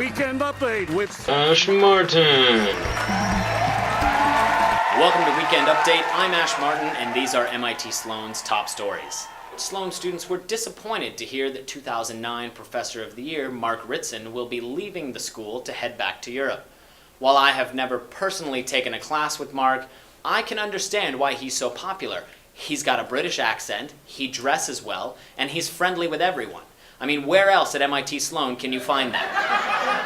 Weekend Update with Ash Martin. Welcome to Weekend Update. I'm Ash Martin, and these are MIT Sloan's top stories. Sloan students were disappointed to hear that 2009 Professor of the Year Mark Ritson will be leaving the school to head back to Europe. While I have never personally taken a class with Mark, I can understand why he's so popular. He's got a British accent, he dresses well, and he's friendly with everyone. I mean, where else at MIT Sloan can you find that?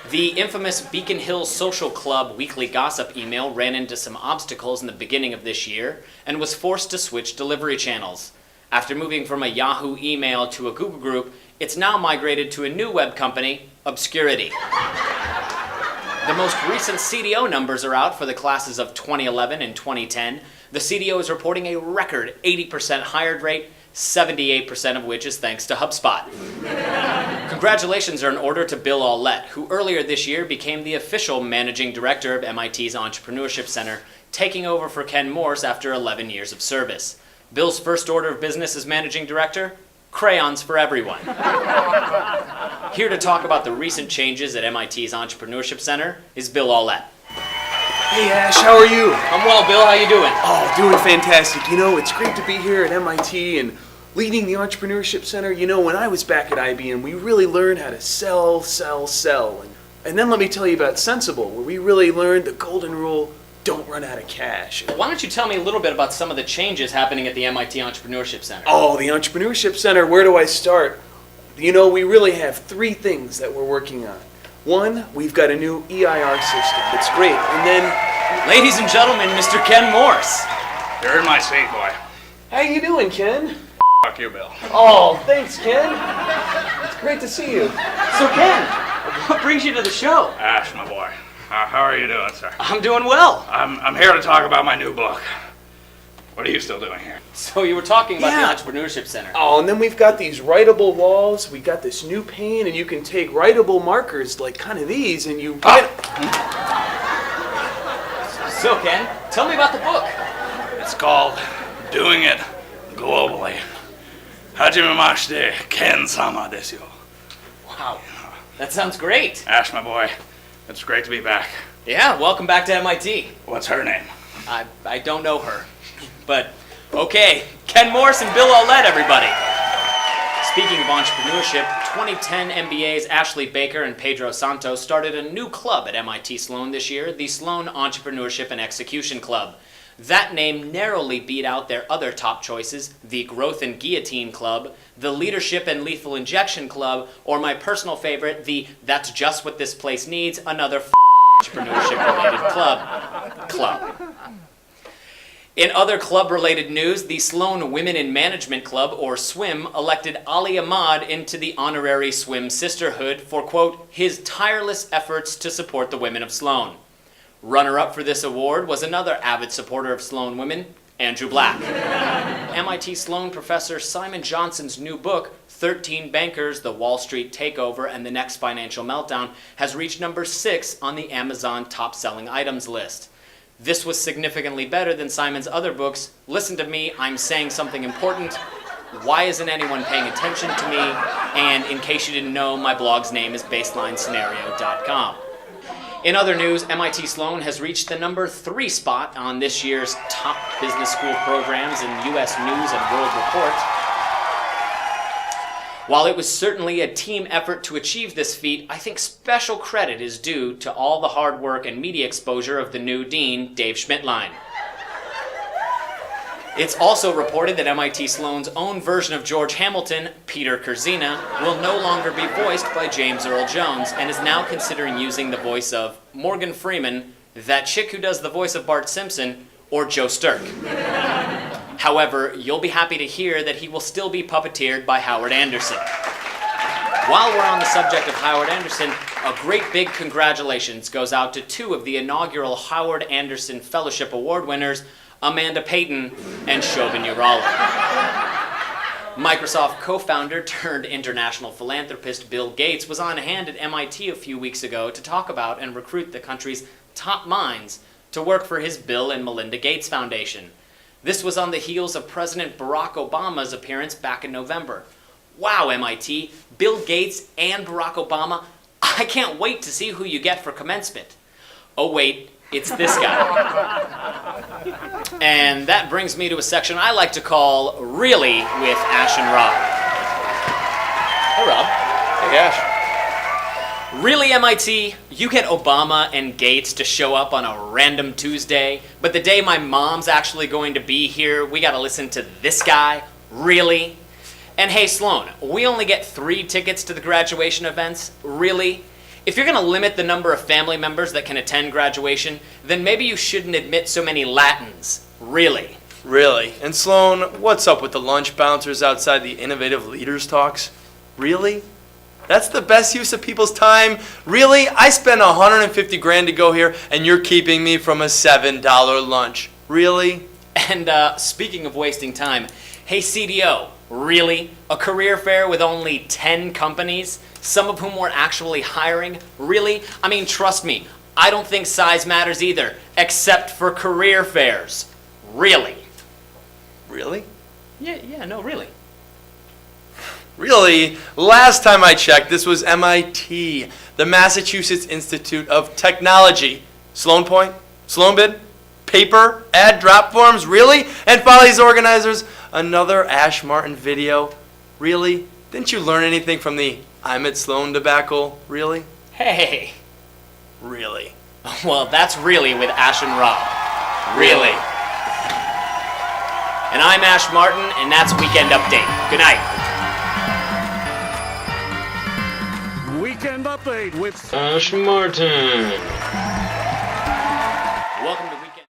The infamous Beacon Hill Social Club weekly gossip email ran into some obstacles in the beginning of this year and was forced to switch delivery channels. After moving from a Yahoo email to a Google group, it's now migrated to a new web company, Obscurity. The most recent CDO numbers are out for the classes of 2011 and 2010. The CDO is reporting a record 80% hired rate, 78% of which is thanks to HubSpot. Congratulations are in order to Bill Aulette, who earlier this year became the official managing director of MIT's Entrepreneurship Center, taking over for Ken Morse after 11 years of service. Bill's first order of business as managing director? Crayons for everyone. Here to talk about the recent changes at MIT's Entrepreneurship Center is Bill Aulette. Hey Ash, how are you? I'm well, Bill. How you doing? Oh, doing fantastic. You know, it's great to be here at MIT and leading the Entrepreneurship Center. You know, when I was back at IBM, we really learned how to sell. And then let me tell you about Sensible, where we really learned the golden rule, don't run out of cash. Why don't you tell me a little bit about some of the changes happening at the MIT Entrepreneurship Center? Oh, the Entrepreneurship Center, where do I start? You know, we really have three things that we're working on. One, we've got a new EIR system. It's great. And then, ladies and gentlemen, Mr. Ken Morse. You're in my seat, boy. how you doing, Ken? Fuck you, Bill. Oh, thanks, Ken. It's great to see you. So Ken, what brings you to the show? Ash, my boy. How are you doing, sir? I'm doing well. I'm here to talk about my new book. What are you still doing here? So you were talking about Yeah. the Entrepreneurship Center. Oh, and then we've got these writable walls. We got this new pen, and you can take writable markers like kind of these, and you get. So Ken, tell me about the book. It's called Doing It Globally. Hajime mashite, Ken-sama desu yo. Wow, that sounds great. Ash, my boy, it's great to be back. Yeah, welcome back to MIT. What's her name? I don't know her, but okay. Ken Morse and Bill Aulette, everybody. Speaking of entrepreneurship, 2010 MBAs Ashley Baker and Pedro Santos started a new club at MIT Sloan this year, the Sloan Entrepreneurship and Execution Club. That name narrowly beat out their other top choices, the Growth and Guillotine Club, the Leadership and Lethal Injection Club, or my personal favorite, the That's Just What This Place Needs, another entrepreneurship-related club. In other club-related news, the Sloan Women in Management Club, or SWIM, elected Ali Ahmad into the honorary SWIM Sisterhood for, quote, his tireless efforts to support the women of Sloan. Runner-up for this award was another avid supporter of Sloan women, Andrew Black. MIT Sloan professor Simon Johnson's new book, 13 Bankers, The Wall Street Takeover and the Next Financial Meltdown, has reached number 6 on the Amazon top-selling items list. This was significantly better than Simon's other books, Listen to Me, I'm Saying Something Important, Why Isn't Anyone Paying Attention to Me, and in case you didn't know, my blog's name is BaselineScenario.com. In other news, MIT Sloan has reached the number 3 spot on this year's top business school programs in U.S. News and World Report. While it was certainly a team effort to achieve this feat, I think special credit is due to all the hard work and media exposure of the new dean, Dave Schmidtlein. It's also reported that MIT Sloan's own version of George Hamilton, Peter Kurzina, will no longer be voiced by James Earl Jones and is now considering using the voice of Morgan Freeman, that chick who does the voice of Bart Simpson, or Joe Stirk. However, you'll be happy to hear that he will still be puppeteered by Howard Anderson. While we're on the subject of Howard Anderson, a great big congratulations goes out to 2 of the inaugural Howard Anderson Fellowship Award winners, Amanda Payton and Shobhan Urala. Microsoft co-founder turned international philanthropist Bill Gates was on hand at MIT a few weeks ago to talk about and recruit the country's top minds to work for his Bill and Melinda Gates Foundation. This was on the heels of President Barack Obama's appearance back in November. Wow, MIT, Bill Gates and Barack Obama, I can't wait to see who you get for commencement. Oh wait, it's this guy. And that brings me to a section I like to call Really with Ash and Rob. Hey Rob. Hey Ash. Really, MIT, you get Obama and Gates to show up on a random Tuesday, but the day my mom's actually going to be here, we gotta listen to this guy? Really? And hey Sloan, we only get 3 tickets to the graduation events? Really? If you're gonna limit the number of family members that can attend graduation, then maybe you shouldn't admit so many Latins. Really? Really? And Sloan, what's up with the lunch bouncers outside the Innovative Leaders Talks? Really? That's the best use of people's time? Really? I spent 150 grand to go here, and you're keeping me from a $7 lunch. Really? And speaking of wasting time, hey CDO, really? A career fair with only 10 companies, some of whom we're actually hiring? Really? I mean, trust me, I don't think size matters either, except for career fairs. Really? Really? Yeah, no, really. Really? Last time I checked, this was MIT, the Massachusetts Institute of Technology. Sloan Point? Sloan bid? Paper? Ad drop forms? Really? And Follies organizers? Another Ash Martin video? Really? Didn't you learn anything from the I'm at Sloan debacle? Really? Hey. Really? Well, that's Really with Ash and Rob. Really. And I'm Ash Martin, and that's Weekend Update. Good night. Weekend Update with Ash Martin.